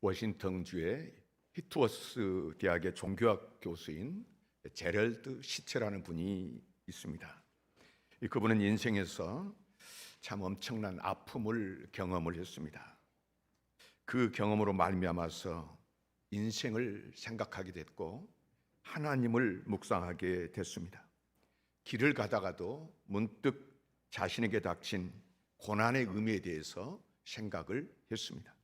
워싱턴주의 히트워스 대학의 종교학 교수인 제럴드 시체라는 분이 있습니다. 그분은 인생에서 참 엄청난 아픔을 경험을 했습니다. 그 경험으로 말미암아서 인생을 생각하게 됐고 하나님을 묵상하게 됐습니다. 길을 가다가도 문득 자신에게 닥친 고난의 의미에 대해서 생각을 했습니다.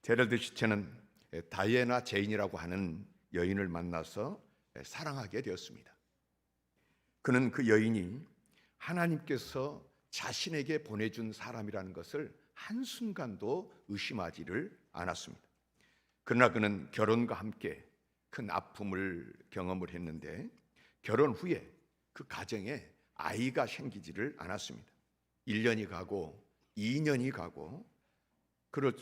제럴드 시체는 다이애나 제인이라고 하는 여인을 만나서 사랑하게 되었습니다. 그는 그 여인이 하나님께서 자신에게 보내준 사람이라는 것을 한순간도 의심하지를 않았습니다. 그러나 그는 결혼과 함께 큰 아픔을 경험을 했는데 결혼 후에 그 가정에 아이가 생기지를 않았습니다. 1년이 가고 2년이 가고 그럴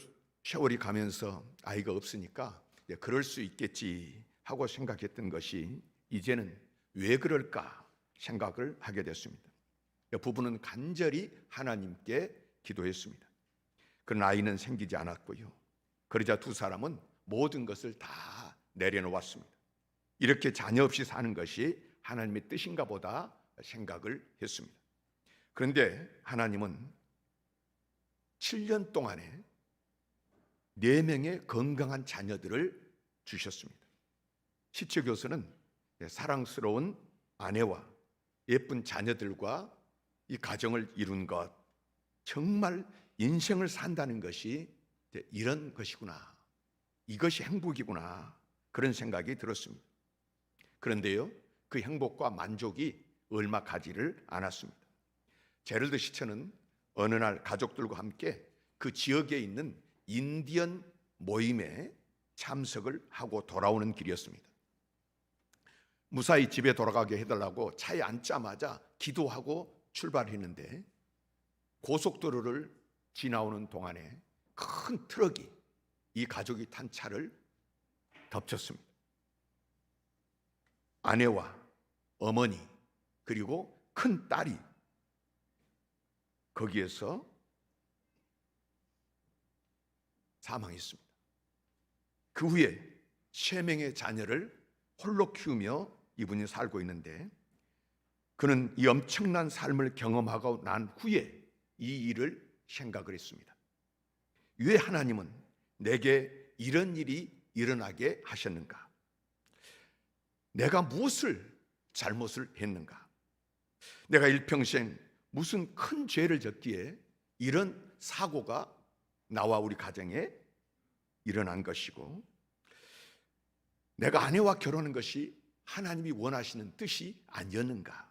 세월이 가면서 아이가 없으니까 그럴 수 있겠지 하고 생각했던 것이 이제는 왜 그럴까 생각을 하게 됐습니다. 부부는 간절히 하나님께 기도했습니다. 그러나 아이는 생기지 않았고요. 그러자 두 사람은 모든 것을 다 내려놓았습니다. 이렇게 자녀 없이 사는 것이 하나님의 뜻인가 보다 생각을 했습니다. 그런데 하나님은 7년 동안에 4명의 건강한 자녀들을 주셨습니다. 시체 교수는 사랑스러운 아내와 예쁜 자녀들과 이 가정을 이룬 것, 정말 인생을 산다는 것이 이런 것이구나, 이것이 행복이구나, 그런 생각이 들었습니다. 그런데요, 그 행복과 만족이 얼마 가지를 않았습니다. 제럴드 시체는 어느 날 가족들과 함께 그 지역에 있는 인디언 모임에 참석을 하고 돌아오는 길이었습니다. 무사히 집에 돌아가게 해달라고 차에 앉자마자 기도하고 출발했는데 고속도로를 지나오는 동안에 큰 트럭이 이 가족이 탄 차를 덮쳤습니다. 아내와 어머니 그리고 큰 딸이 거기에서 사망했습니다. 그 후에 3명의 자녀를 홀로 키우며 이분이 살고 있는데 그는 이 엄청난 삶을 경험하고 난 후에 이 일을 생각을 했습니다. 왜 하나님은 내게 이런 일이 일어나게 하셨는가? 내가 무엇을 잘못을 했는가? 내가 일평생 무슨 큰 죄를 졌기에 이런 사고가 나와 우리 가정에 일어난 것이고 내가 아내와 결혼한 것이 하나님이 원하시는 뜻이 아니었는가?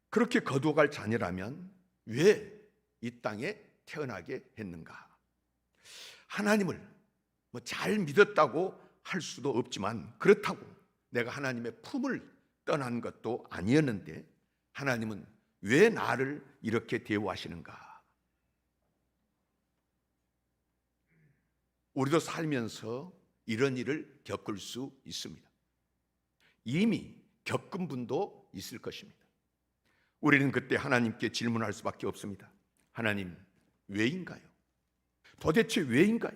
그렇게 거두어갈 자녀라면 왜 이 땅에 태어나게 했는가? 하나님을 잘 믿었다고 할 수도 없지만 그렇다고 내가 하나님의 품을 떠난 것도 아니었는데 하나님은 왜 나를 이렇게 대우하시는가? 우리도 살면서 이런 일을 겪을 수 있습니다. 이미 겪은 분도 있을 것입니다. 우리는 그때 하나님께 질문할 수밖에 없습니다. 하나님, 왜인가요? 도대체 왜인가요?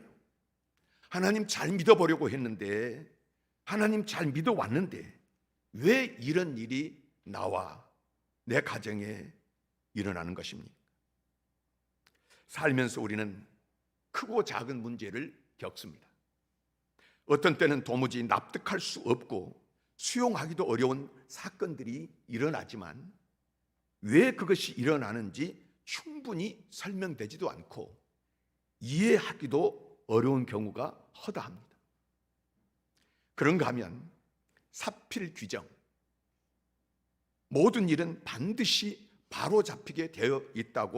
하나님 잘 믿어보려고 했는데, 하나님 잘 믿어왔는데 왜 이런 일이 나와 내 가정에 일어나는 것입니까? 살면서 우리는 크고 작은 문제를 겪습니다. 어떤 때는 도무지 납득할 수 없고 수용하기도 어려운 사건들이 일어나지만 왜 그것이 일어나는지 충분히 설명되지도 않고 이해하기도 어려운 경우가 허다합니다. 그런가 하면 사필귀정, 모든 일은 반드시 바로 잡히게 되어 있다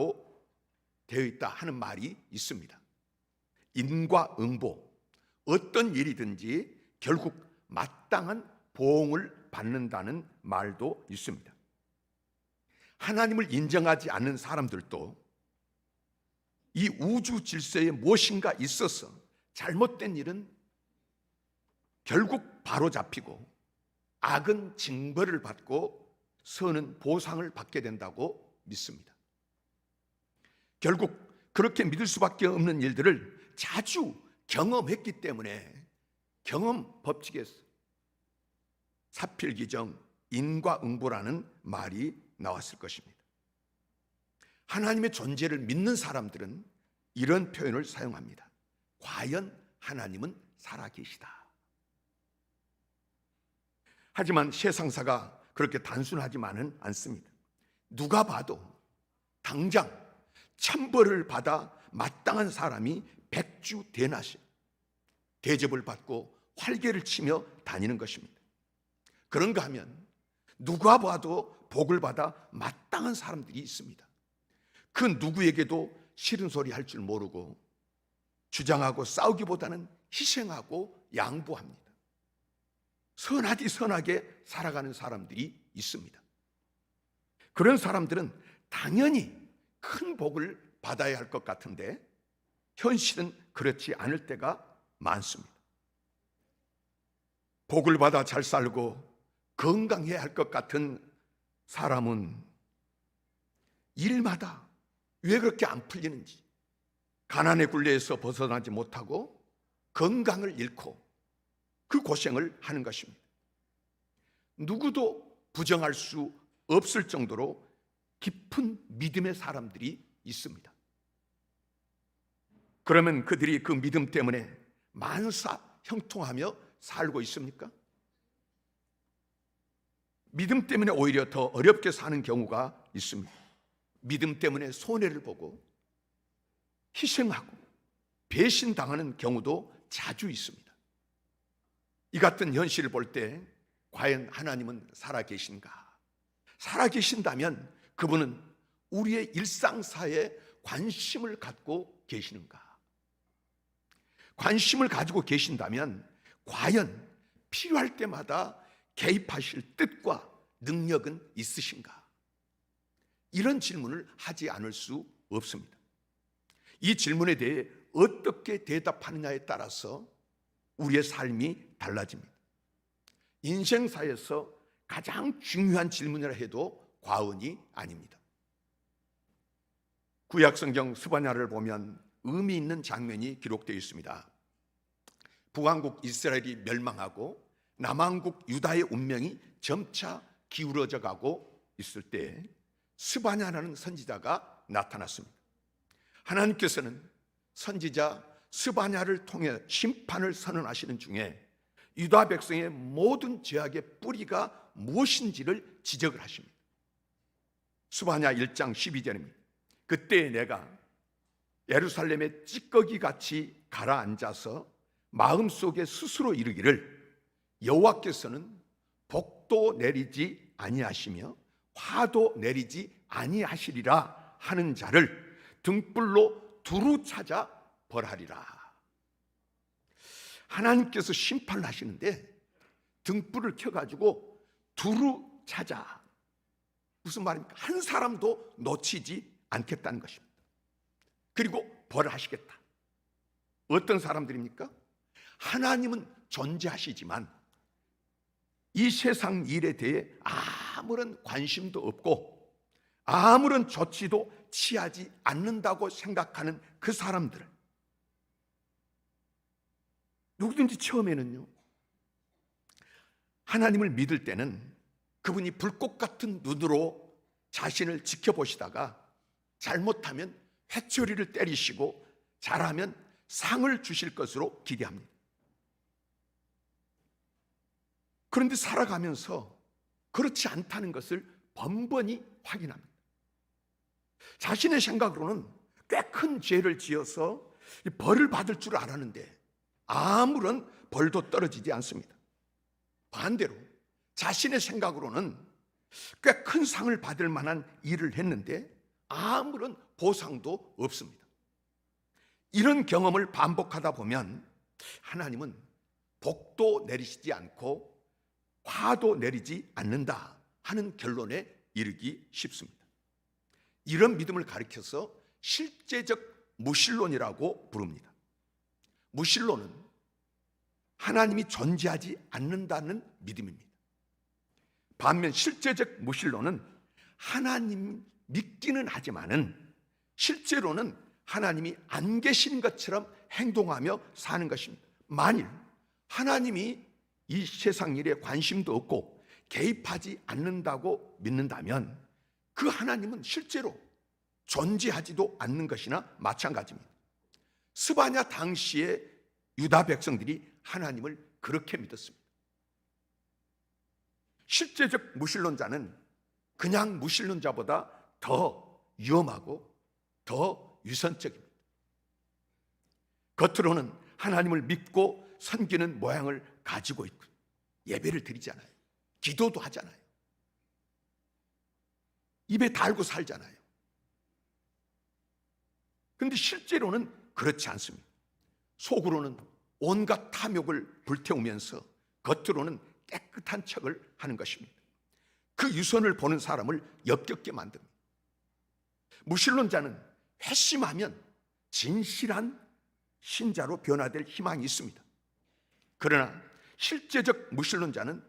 하는 말이 있습니다. 인과응보, 어떤 일이든지 결국 마땅한 보응을 받는다는 말도 있습니다. 하나님을 인정하지 않는 사람들도 이 우주 질서에 무엇인가 있어서 잘못된 일은 결국 바로 잡히고 악은 징벌을 받고 선은 보상을 받게 된다고 믿습니다. 결국 그렇게 믿을 수밖에 없는 일들을 자주 경험했기 때문에 경험 법칙에서 사필기정 인과응보라는 말이 나왔을 것입니다. 하나님의 존재를 믿는 사람들은 이런 표현을 사용합니다. 과연 하나님은 살아계시다. 하지만 세상사가 그렇게 단순하지만은 않습니다. 누가 봐도 당장 천벌을 받아 마땅한 사람이 백주대낮에 대접을 받고 활개를 치며 다니는 것입니다. 그런가 하면 누가 봐도 복을 받아 마땅한 사람들이 있습니다. 그 누구에게도 싫은 소리 할 줄 모르고 주장하고 싸우기보다는 희생하고 양보합니다. 선하디 선하게 살아가는 사람들이 있습니다. 그런 사람들은 당연히 큰 복을 받아야 할 것 같은데 현실은 그렇지 않을 때가 많습니다. 복을 받아 잘 살고 건강해야 할 것 같은 사람은 일마다 왜 그렇게 안 풀리는지, 가난의 굴레에서 벗어나지 못하고 건강을 잃고 그 고생을 하는 것입니다. 누구도 부정할 수 없을 정도로 깊은 믿음의 사람들이 있습니다. 그러면 그들이 그 믿음 때문에 만사 형통하며 살고 있습니까? 믿음 때문에 오히려 더 어렵게 사는 경우가 있습니다. 믿음 때문에 손해를 보고 희생하고 배신당하는 경우도 자주 있습니다. 이 같은 현실을 볼 때 과연 하나님은 살아계신가? 살아계신다면 그분은 우리의 일상사에 관심을 갖고 계시는가? 관심을 가지고 계신다면 과연 필요할 때마다 개입하실 뜻과 능력은 있으신가? 이런 질문을 하지 않을 수 없습니다. 이 질문에 대해 어떻게 대답하느냐에 따라서 우리의 삶이 달라집니다. 인생사에서 가장 중요한 질문이라 해도 과언이 아닙니다. 구약성경 스바냐를 보면 의미 있는 장면이 기록되어 있습니다. 북왕국 이스라엘이 멸망하고 남왕국 유다의 운명이 점차 기울어져 가고 있을 때 스바냐라는 선지자가 나타났습니다. 하나님께서는 선지자 스바냐를 통해 심판을 선언하시는 중에 유다 백성의 모든 죄악의 뿌리가 무엇인지를 지적을 하십니다. 스바냐 1장 12절입니다. 그때 내가 예루살렘에 찌꺼기같이 가라앉아서 마음속에 스스로 이르기를 여호와께서는 복도 내리지 아니하시며 화도 내리지 아니하시리라 하는 자를 등불로 두루 찾아 벌하리라. 하나님께서 심판을 하시는데 등불을 켜가지고 두루 찾아, 무슨 말입니까? 한 사람도 놓치지 않겠다는 것입니다. 그리고 벌을 하시겠다. 어떤 사람들입니까? 하나님은 존재하시지만 이 세상 일에 대해 아무런 관심도 없고 아무런 조치도 취하지 않는다고 생각하는 그 사람들을, 누구든지 처음에는요, 하나님을 믿을 때는 그분이 불꽃 같은 눈으로 자신을 지켜보시다가 잘못하면 회초리를 때리시고 잘하면 상을 주실 것으로 기대합니다. 그런데 살아가면서 그렇지 않다는 것을 번번이 확인합니다. 자신의 생각으로는 꽤 큰 죄를 지어서 벌을 받을 줄 알았는데 아무런 벌도 떨어지지 않습니다. 반대로 자신의 생각으로는 꽤 큰 상을 받을 만한 일을 했는데 아무런 보상도 없습니다. 이런 경험을 반복하다 보면 하나님은 복도 내리시지 않고 화도 내리지 않는다 하는 결론에 이르기 쉽습니다. 이런 믿음을 가리켜서 실제적 무신론이라고 부릅니다. 무신론은 하나님이 존재하지 않는다는 믿음입니다. 반면 실제적 무신론은 하나님 믿기는 하지만은 실제로는 하나님이 안 계신 것처럼 행동하며 사는 것입니다. 만일 하나님이 이 세상 일에 관심도 없고 개입하지 않는다고 믿는다면 그 하나님은 실제로 존재하지도 않는 것이나 마찬가지입니다. 스바냐 당시의 유다 백성들이 하나님을 그렇게 믿었습니다. 실제적 무신론자는 그냥 무신론자보다 더 위험하고 더 위선적입니다. 겉으로는 하나님을 믿고 섬기는 모양을 가지고 있고 예배를 드리잖아요. 기도도 하잖아요. 입에 달고 살잖아요. 그런데 실제로는 그렇지 않습니다. 속으로는 온갖 탐욕을 불태우면서 겉으로는 깨끗한 척을 하는 것입니다. 그 유선을 보는 사람을 역겹게 만듭니다. 무신론자는 회심하면 진실한 신자로 변화될 희망이 있습니다. 그러나 실제적 무신론자는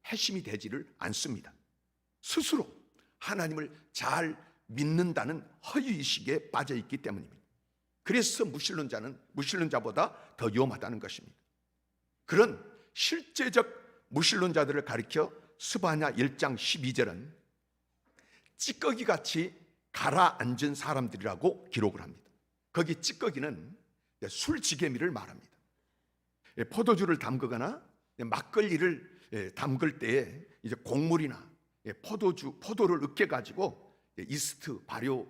회심이 되지를 않습니다. 스스로 하나님을 잘 믿는다는 허위의식에 빠져 있기 때문입니다. 그래서 무신론자는 무신론자보다 더 위험하다는 것입니다. 그런 실제적 무신론자들을 가리켜 스바냐 1장 12절은 찌꺼기같이 가라앉은 사람들이라고 기록을 합니다. 거기 찌꺼기는 술지개미를 말합니다. 포도주를 담그거나 막걸리를 담글 때에 이제 곡물이나 포도를 으깨 가지고 이스트 발효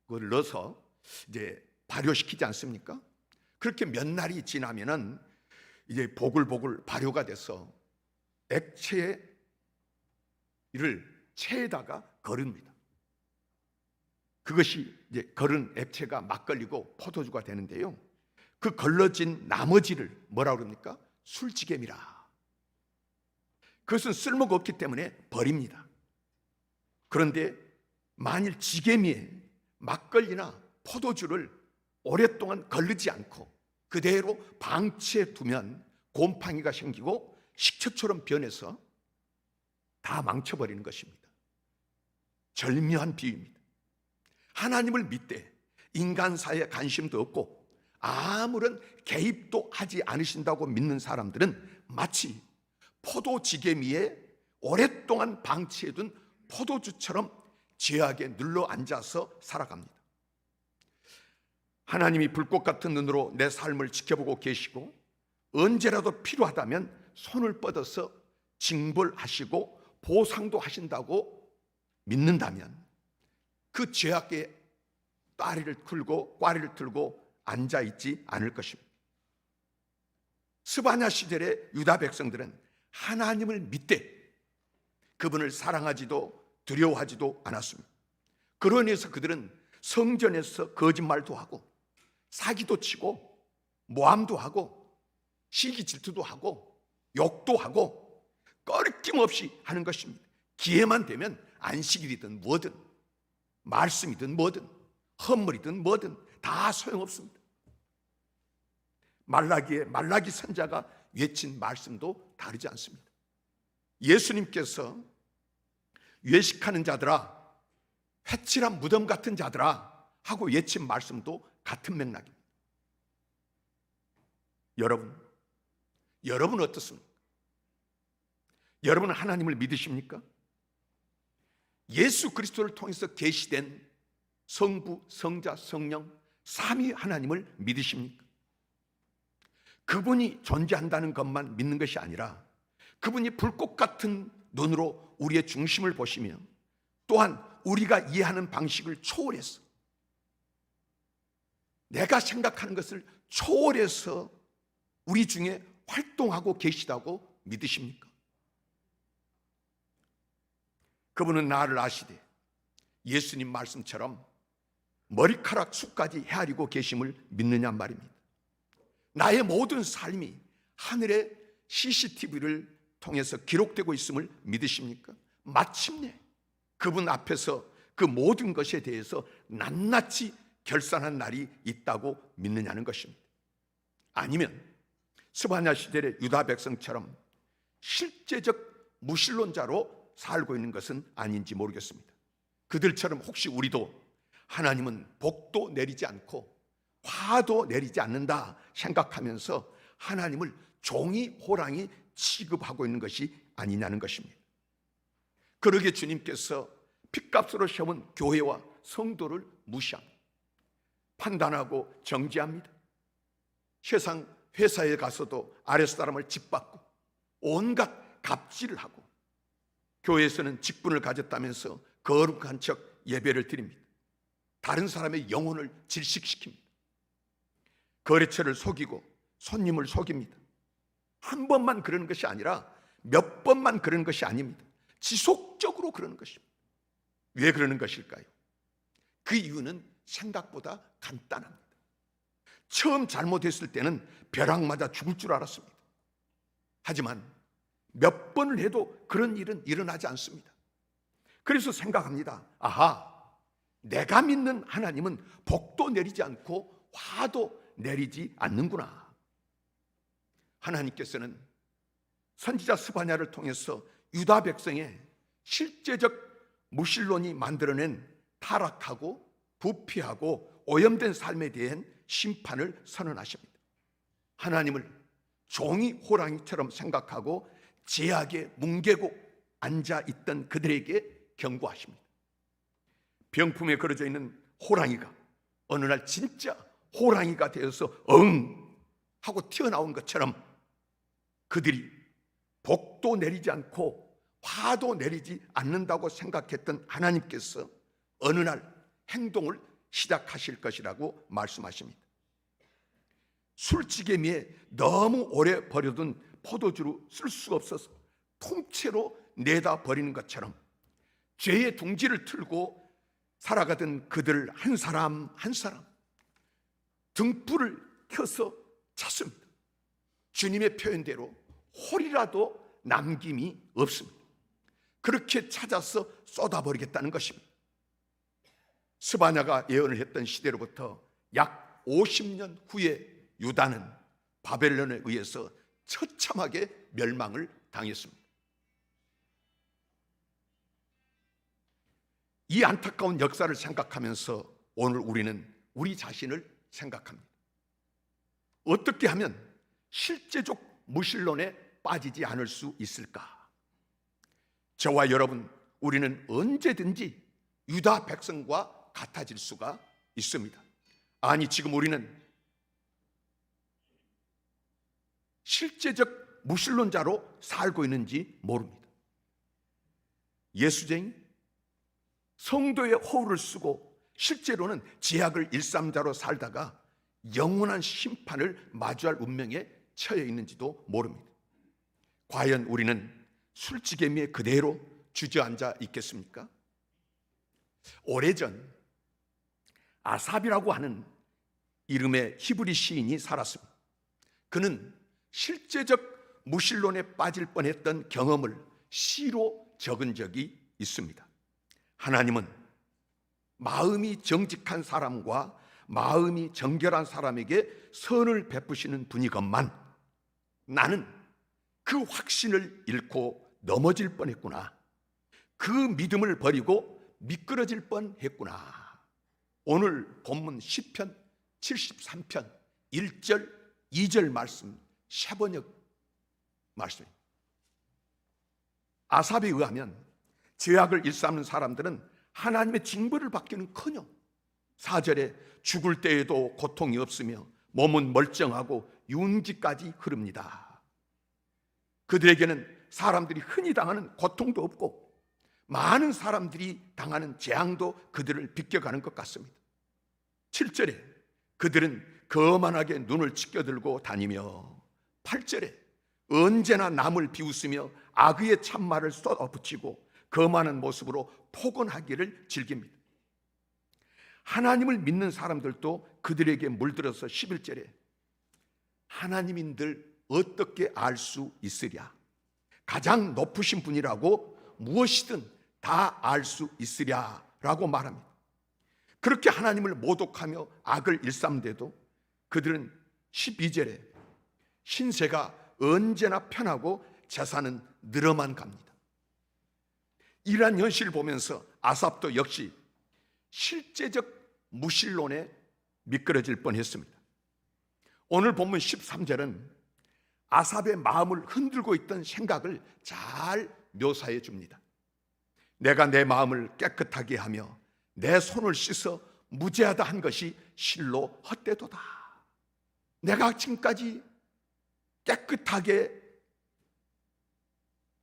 그걸 넣어서 이제 발효시키지 않습니까? 그렇게 몇 날이 지나면은 이제 보글보글 발효가 돼서 액체를 체에다가 거릅니다. 그것이 이제 거른 액체가 막걸리고 포도주가 되는데요. 그 걸러진 나머지를 뭐라 그럽니까? 술지개미라. 그것은 쓸모가 없기 때문에 버립니다. 그런데 만일 지개미에 막걸리나 포도주를 오랫동안 걸르지 않고 그대로 방치해 두면 곰팡이가 생기고 식초처럼 변해서 다 망쳐버리는 것입니다. 절묘한 비유입니다. 하나님을 믿되 인간사에 관심도 없고 아무런 개입도 하지 않으신다고 믿는 사람들은 마치 포도지개미에 오랫동안 방치해둔 포도주처럼 죄악에 눌러 앉아서 살아갑니다. 하나님이 불꽃 같은 눈으로 내 삶을 지켜보고 계시고 언제라도 필요하다면 손을 뻗어서 징벌하시고 보상도 하신다고 믿는다면 그 죄악에 꽈리를 틀고 앉아있지 않을 것입니다. 스바냐 시절의 유다 백성들은 하나님을 믿되 그분을 사랑하지도 두려워하지도 않았습니다. 그로 인해서 그들은 성전에서 거짓말도 하고 사기도 치고 모함도 하고 시기 질투도 하고 욕도 하고 꺼리낌없이 하는 것입니다. 기회만 되면 안식일이든 뭐든 말씀이든 뭐든 헌물이든 뭐든 다 소용없습니다. 말라기 선자가 외친 말씀도 다르지 않습니다. 예수님께서 외식하는 자들아, 회칠한 무덤 같은 자들아 하고 외친 말씀도 같은 맥락입니다. 여러분 어떻습니까? 여러분은 하나님을 믿으십니까? 예수 그리스도를 통해서 계시된 성부, 성자, 성령 삼위 하나님을 믿으십니까? 그분이 존재한다는 것만 믿는 것이 아니라 그분이 불꽃 같은 눈으로 우리의 중심을 보시며 또한 우리가 이해하는 방식을 초월해서 내가 생각하는 것을 초월해서 우리 중에 활동하고 계시다고 믿으십니까? 그분은 나를 아시되 예수님 말씀처럼 머리카락 숱까지 헤아리고 계심을 믿느냐 말입니다. 나의 모든 삶이 하늘의 CCTV를 통해서 기록되고 있음을 믿으십니까? 마침내 그분 앞에서 그 모든 것에 대해서 낱낱이 결산한 날이 있다고 믿느냐는 것입니다. 아니면 스바냐 시대의 유다 백성처럼 실제적 무신론자로 살고 있는 것은 아닌지 모르겠습니다. 그들처럼 혹시 우리도 하나님은 복도 내리지 않고 화도 내리지 않는다 생각하면서 하나님을 종이 호랑이 취급하고 있는 것이 아니냐는 것입니다. 그러기에 주님께서 핏값으로 세운 교회와 성도를 무시합니다. 판단하고 정죄합니다. 세상 회사에 가서도 아랫사람을 짓밟고 온갖 갑질을 하고, 교회에서는 직분을 가졌다면서 거룩한 척 예배를 드립니다. 다른 사람의 영혼을 질식시킵니다. 거래처를 속이고 손님을 속입니다. 한 번만 그러는 것이 아니라 몇 번만 그러는 것이 아닙니다. 지속적으로 그러는 것입니다. 왜 그러는 것일까요? 그 이유는 생각보다 간단합니다. 처음 잘못했을 때는 벼락 맞아 죽을 줄 알았습니다. 하지만 몇 번을 해도 그런 일은 일어나지 않습니다. 그래서 생각합니다. 아하, 내가 믿는 하나님은 복도 내리지 않고 화도 내리지 않는구나. 하나님께서는 선지자 스바냐를 통해서 유다 백성의 실제적 무신론이 만들어낸 타락하고 부패하고 오염된 삶에 대한 심판을 선언하십니다. 하나님을 종이 호랑이처럼 생각하고 제약에 뭉개고 앉아있던 그들에게 경고하십니다. 병품에 걸어져 있는 호랑이가 어느 날 진짜 호랑이가 되어서 응 하고 튀어나온 것처럼 그들이 복도 내리지 않고 화도 내리지 않는다고 생각했던 하나님께서 어느 날 행동을 시작하실 것이라고 말씀하십니다. 술찌개미에 너무 오래 버려둔 포도주로 쓸 수가 없어서 통째로 내다 버리는 것처럼 죄의 둥지를 틀고 살아가던 그들 한 사람 한 사람 등불을 켜서 찾습니다. 주님의 표현대로 홀이라도 남김이 없습니다. 그렇게 찾아서 쏟아버리겠다는 것입니다. 스바냐가 예언을 했던 시대로부터 약 50년 후에 유다는 바벨론에 의해서 처참하게 멸망을 당했습니다. 이 안타까운 역사를 생각하면서 오늘 우리는 우리 자신을 생각합니다. 어떻게 하면 실제적 무신론에 빠지지 않을 수 있을까? 저와 여러분, 우리는 언제든지 유다 백성과 같아질 수가 있습니다. 아니, 지금 우리는 실제적 무신론자로 살고 있는지 모릅니다. 예수쟁이, 성도의 허울을 쓰고 실제로는 제약을 일삼자로 살다가 영원한 심판을 마주할 운명에 처해 있는지도 모릅니다. 과연 우리는 술찌개미에 그대로 주저앉아 있겠습니까? 오래전 아삽이라고 하는 이름의 히브리 시인이 살았습니다. 그는 실제적 무신론에 빠질 뻔했던 경험을 시로 적은 적이 있습니다. 하나님은 마음이 정직한 사람과 마음이 정결한 사람에게 선을 베푸시는 분이건만 나는 그 확신을 잃고 넘어질 뻔했구나. 그 믿음을 버리고 미끄러질 뻔했구나. 오늘 본문 시편 73편 1절 2절 말씀 샤번역 말씀입니다. 아삽에 의하면 죄악을 일삼는 사람들은 하나님의 징벌을 받기는커녕 4절에 죽을 때에도 고통이 없으며 몸은 멀쩡하고 윤기까지 흐릅니다. 그들에게는 사람들이 흔히 당하는 고통도 없고 많은 사람들이 당하는 재앙도 그들을 비껴가는 것 같습니다. 7절에 그들은 거만하게 눈을 치켜들고 다니며 8절에 언제나 남을 비웃으며 악의의 참말을 쏟아붙이고 거만한 모습으로 포근하기를 즐깁니다. 하나님을 믿는 사람들도 그들에게 물들어서 11절에 하나님인들 어떻게 알 수 있으랴? 가장 높으신 분이라고 무엇이든 다 알 수 있으랴 라고 말합니다. 그렇게 하나님을 모독하며 악을 일삼대도 그들은 12절에 신세가 언제나 편하고 재산은 늘어만 갑니다. 이러한 현실을 보면서 아삽도 역시 실제적 무신론에 미끄러질 뻔했습니다. 오늘 본문 13절은 아삽의 마음을 흔들고 있던 생각을 잘 묘사해 줍니다. 내가 내 마음을 깨끗하게 하며 내 손을 씻어 무죄하다 한 것이 실로 헛되도다. 내가 지금까지 깨끗하게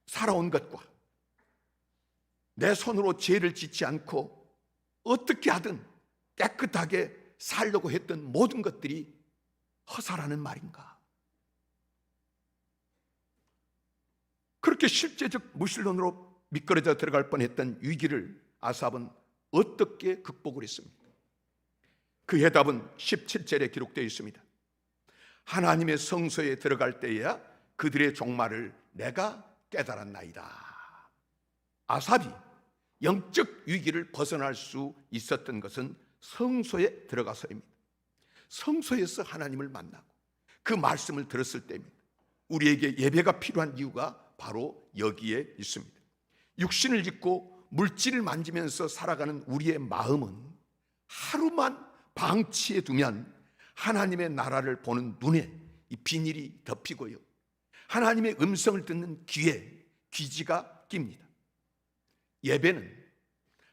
살아온 것과 내 손으로 죄를 짓지 않고 어떻게 하든 깨끗하게 살려고 했던 모든 것들이 허사라는 말인가? 그렇게 실제적 무신론으로 미끄러져 들어갈 뻔했던 위기를 아삽은 어떻게 극복을 했습니까? 그 해답은 17절에 기록되어 있습니다. 하나님의 성소에 들어갈 때에야 그들의 종말을 내가 깨달았나이다. 아삽이 영적 위기를 벗어날 수 있었던 것은 성소에 들어가서입니다. 성소에서 하나님을 만나고 그 말씀을 들었을 때입니다. 우리에게 예배가 필요한 이유가 바로 여기에 있습니다. 육신을 입고 물질을 만지면서 살아가는 우리의 마음은 하루만 방치해 두면 하나님의 나라를 보는 눈에 이 비닐이 덮이고요, 하나님의 음성을 듣는 귀에 귀지가 낍니다. 예배는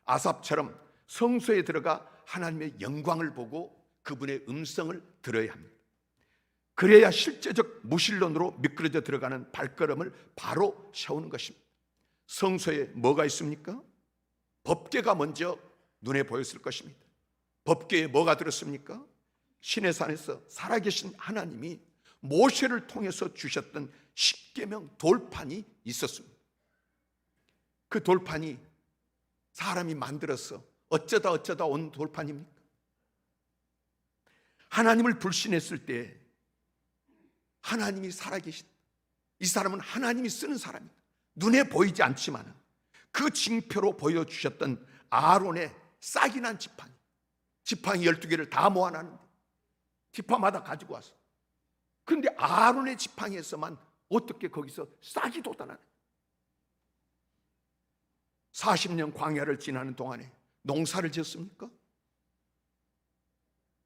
아삽처럼 성소에 들어가 하나님의 영광을 보고 그분의 음성을 들어야 합니다. 그래야 실제적 무신론으로 미끄러져 들어가는 발걸음을 바로 세우는 것입니다. 성소에 뭐가 있습니까? 법궤가 먼저 눈에 보였을 것입니다. 법궤에 뭐가 들었습니까? 시내산에서 살아계신 하나님이 모세를 통해서 주셨던 십계명 돌판이 있었습니다. 그 돌판이 사람이 만들어서 어쩌다 온 돌판입니까? 하나님을 불신했을 때 하나님이 살아계신, 이 사람은 하나님이 쓰는 사람이다. 눈에 보이지 않지만 그 징표로 보여주셨던 아론의 싹이 난 지팡이, 지팡이 12개를 다 모아놨는데 지파마다 가지고 왔어. 그런데 아론의 지팡이에서만 어떻게 거기서 싹이 돋아나는? 40년 광야를 지나는 동안에 농사를 지었습니까?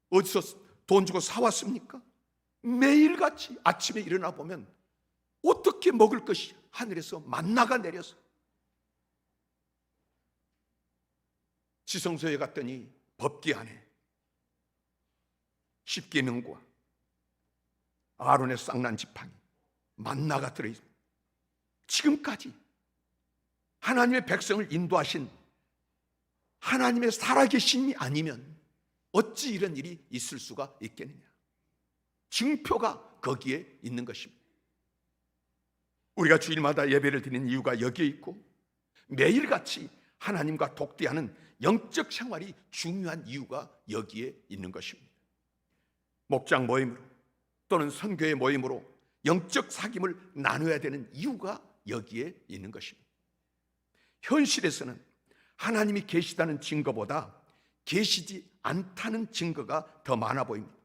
어디서 돈 주고 사왔습니까? 매일같이 아침에 일어나 보면 어떻게 먹을 것이 하늘에서 만나가 내려서, 지성소에 갔더니 법궤 안에 십계명과 아론의 쌍난 지팡이, 만나가 들어있습니다. 지금까지 하나님의 백성을 인도하신 하나님의 살아계심이 아니면 어찌 이런 일이 있을 수가 있겠느냐? 증표가 거기에 있는 것입니다. 우리가 주일마다 예배를 드리는 이유가 여기에 있고, 매일같이 하나님과 독대하는 영적 생활이 중요한 이유가 여기에 있는 것입니다. 목장 모임으로 또는 선교의 모임으로 영적 사귐을 나눠야 되는 이유가 여기에 있는 것입니다. 현실에서는 하나님이 계시다는 증거보다 계시지 않다는 증거가 더 많아 보입니다.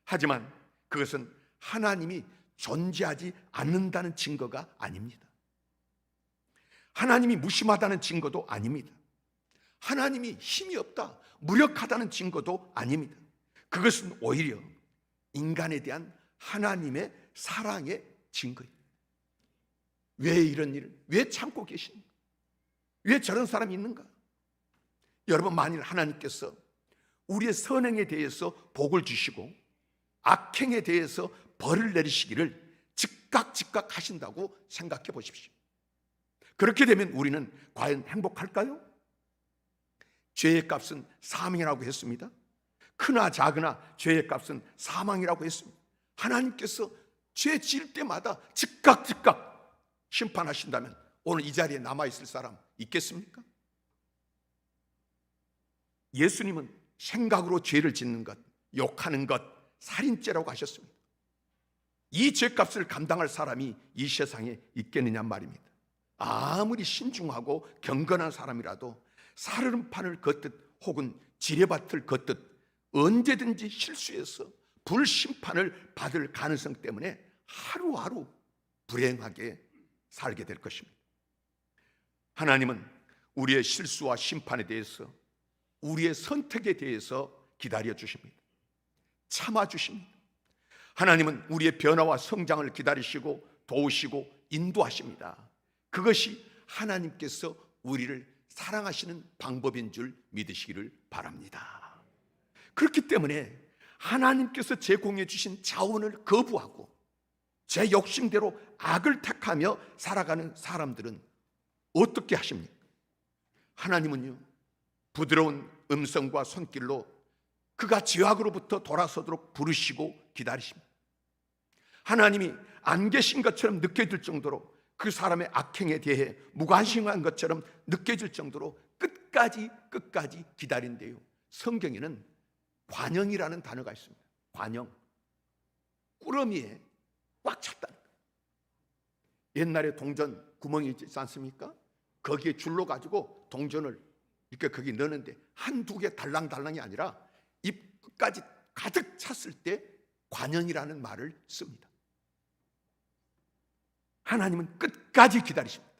하지만 그것은 하나님이 존재하지 않는다는 증거가 아닙니다. 하나님이 무심하다는 증거도 아닙니다. 하나님이 힘이 없다, 무력하다는 증거도 아닙니다. 그것은 오히려 인간에 대한 하나님의 사랑의 증거입니다. 왜 이런 일을, 왜 참고 계십니까? 왜 저런 사람이 있는가? 여러분, 만일 하나님께서 우리의 선행에 대해서 복을 주시고 악행에 대해서 벌을 내리시기를 즉각 하신다고 생각해 보십시오. 그렇게 되면 우리는 과연 행복할까요? 죄의 값은 사망이라고 했습니다. 크나 작으나 죄의 값은 사망이라고 했습니다. 하나님께서 죄 지을 때마다 즉각 심판하신다면 오늘 이 자리에 남아있을 사람 있겠습니까? 예수님은 생각으로 죄를 짓는 것, 욕하는 것, 살인죄라고 하셨습니다. 이 죄값을 감당할 사람이 이 세상에 있겠느냐 말입니다. 아무리 신중하고 경건한 사람이라도 살얼음판을 걷듯 혹은 지뢰밭을 걷듯 언제든지 실수해서 불심판을 받을 가능성 때문에 하루하루 불행하게 살게 될 것입니다. 하나님은 우리의 실수와 심판에 대해서, 우리의 선택에 대해서 기다려 주십니다. 참아주십니다. 하나님은 우리의 변화와 성장을 기다리시고 도우시고 인도하십니다. 그것이 하나님께서 우리를 사랑하시는 방법인 줄 믿으시기를 바랍니다. 그렇기 때문에 하나님께서 제공해 주신 자원을 거부하고 제 욕심대로 악을 택하며 살아가는 사람들은 어떻게 하십니까? 하나님은요, 부드러운 음성과 손길로 그가 죄악으로부터 돌아서도록 부르시고 기다리십니다. 하나님이 안 계신 것처럼 느껴질 정도로 그 사람의 악행에 대해 무관심한 것처럼 느껴질 정도로 끝까지 기다린대요. 성경에는 관영이라는 단어가 있습니다. 관영, 꾸러미에 꽉 찼다는 거예요. 옛날에 동전 구멍이 있지 않습니까? 거기에 줄로 가지고 동전을 이렇게 거기 넣는데 한두 개 달랑달랑이 아니라 입 끝까지 가득 찼을 때 관영이라는 말을 씁니다. 하나님은 끝까지 기다리십니다.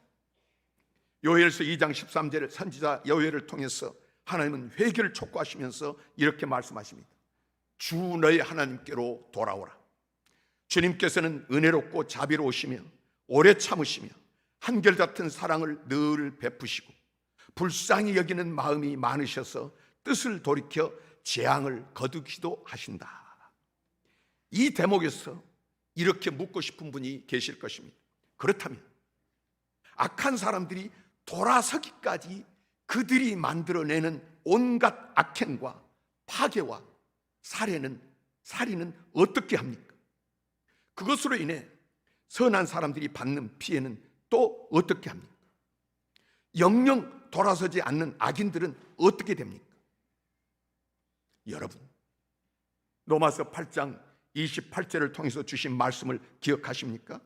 요엘서 2장 13절에 선지자 요엘을 통해서 하나님은 회개를 촉구하시면서 이렇게 말씀하십니다. 주 너희 하나님께로 돌아오라. 주님께서는 은혜롭고 자비로우시며 오래 참으시며 한결같은 사랑을 늘 베푸시고 불쌍히 여기는 마음이 많으셔서 뜻을 돌이켜 재앙을 거두기도 하신다. 이 대목에서 이렇게 묻고 싶은 분이 계실 것입니다. 그렇다면 악한 사람들이 돌아서기까지 그들이 만들어내는 온갖 악행과 파괴와 살인은 어떻게 합니까? 그것으로 인해 선한 사람들이 받는 피해는 또 어떻게 합니까? 영영 돌아서지 않는 악인들은 어떻게 됩니까? 여러분, 로마서 8장 28절을 통해서 주신 말씀을 기억하십니까?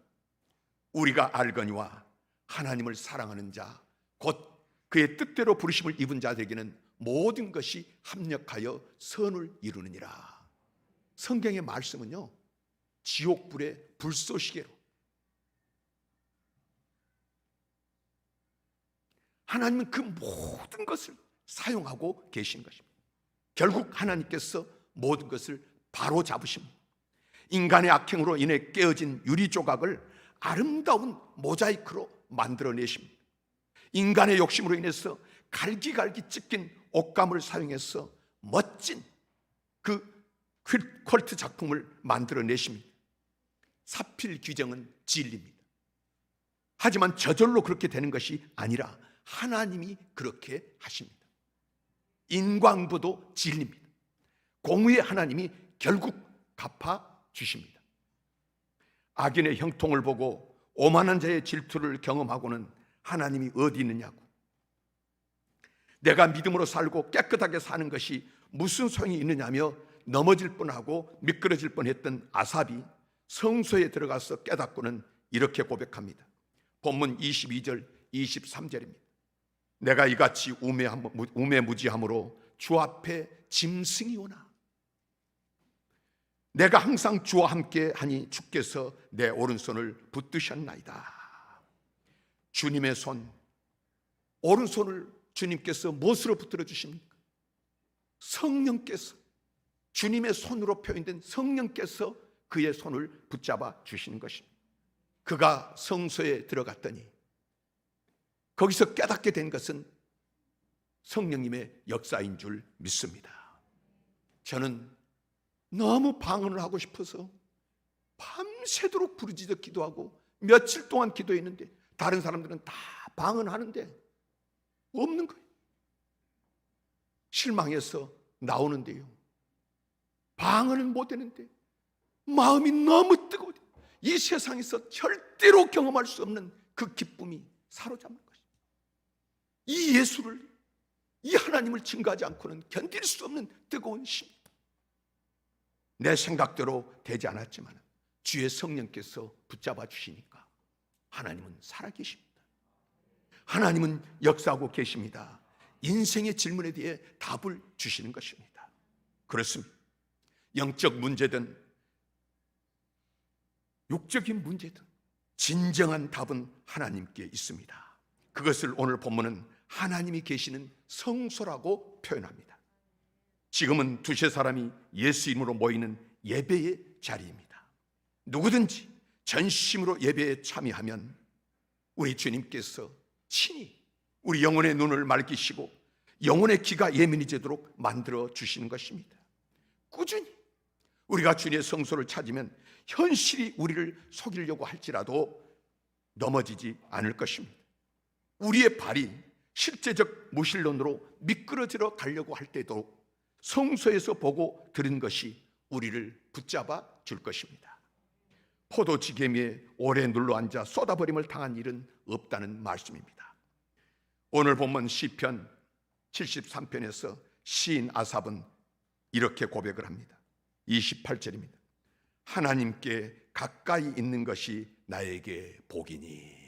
우리가 알거니와 하나님을 사랑하는 자, 곧 그의 뜻대로 부르심을 입은 자들에게는 모든 것이 합력하여 선을 이루느니라. 성경의 말씀은요, 지옥불의 불쏘시개로 하나님은 그 모든 것을 사용하고 계신 것입니다. 결국 하나님께서 모든 것을 바로 잡으십니다. 인간의 악행으로 인해 깨어진 유리 조각을 아름다운 모자이크로 만들어내십니다. 인간의 욕심으로 인해서 갈기갈기 찢긴 옷감을 사용해서 멋진 그 퀄트 작품을 만들어내십니다. 사필 규정은 진리입니다. 하지만 저절로 그렇게 되는 것이 아니라 하나님이 그렇게 하십니다. 인광보도 진리입니다. 공의의 하나님이 결국 갚아주십니다. 악인의 형통을 보고 오만한 자의 질투를 경험하고는 하나님이 어디 있느냐고. 내가 믿음으로 살고 깨끗하게 사는 것이 무슨 소용이 있느냐며 넘어질 뻔하고 미끄러질 뻔했던 아삽이 성소에 들어가서 깨닫고는 이렇게 고백합니다. 본문 22절 23절입니다. 내가 이같이 우매무지함으로 주 앞에 짐승이 오나 내가 항상 주와 함께 하니 주께서 내 오른손을 붙드셨나이다. 주님의 손, 오른손을 주님께서 무엇으로 붙들어 주십니까? 성령께서, 주님의 손으로 표현된 성령께서 그의 손을 붙잡아 주시는 것입니다. 그가 성소에 들어갔더니 거기서 깨닫게 된 것은 성령님의 역사인 줄 믿습니다. 저는 너무 방언을 하고 싶어서 밤새도록 부르짖어 기도하고 며칠 동안 기도했는데 다른 사람들은 다 방언하는데 없는 거예요. 실망해서 나오는데요, 방언은 못하는데 마음이 너무 뜨거워 이 세상에서 절대로 경험할 수 없는 그 기쁨이 사로잡는 것입니다. 이 예수를, 이 하나님을 증거하지 않고는 견딜 수 없는 뜨거운 심. 내 생각대로 되지 않았지만 주의 성령께서 붙잡아 주시니까 하나님은 살아계십니다. 하나님은 역사하고 계십니다. 인생의 질문에 대해 답을 주시는 것입니다. 그렇습니다. 영적 문제든 육적인 문제든 진정한 답은 하나님께 있습니다. 그것을 오늘 본문은 하나님이 계시는 성소라고 표현합니다. 지금은 두세 사람이 예수 이름으로 모이는 예배의 자리입니다. 누구든지 전심으로 예배에 참여하면 우리 주님께서 친히 우리 영혼의 눈을 맑히시고 영혼의 귀가 예민해지도록 만들어 주시는 것입니다. 꾸준히 우리가 주님의 성소를 찾으면 현실이 우리를 속이려고 할지라도 넘어지지 않을 것입니다. 우리의 발이 실제적 무신론으로 미끄러지러 가려고 할 때도 성소에서 보고 들은 것이 우리를 붙잡아 줄 것입니다. 포도지게미에 오래 눌러앉아 쏟아버림을 당한 일은 없다는 말씀입니다. 오늘 본문 시편 73편에서 시인 아삽은 이렇게 고백을 합니다. 28절입니다. 하나님께 가까이 있는 것이 나에게 복이니.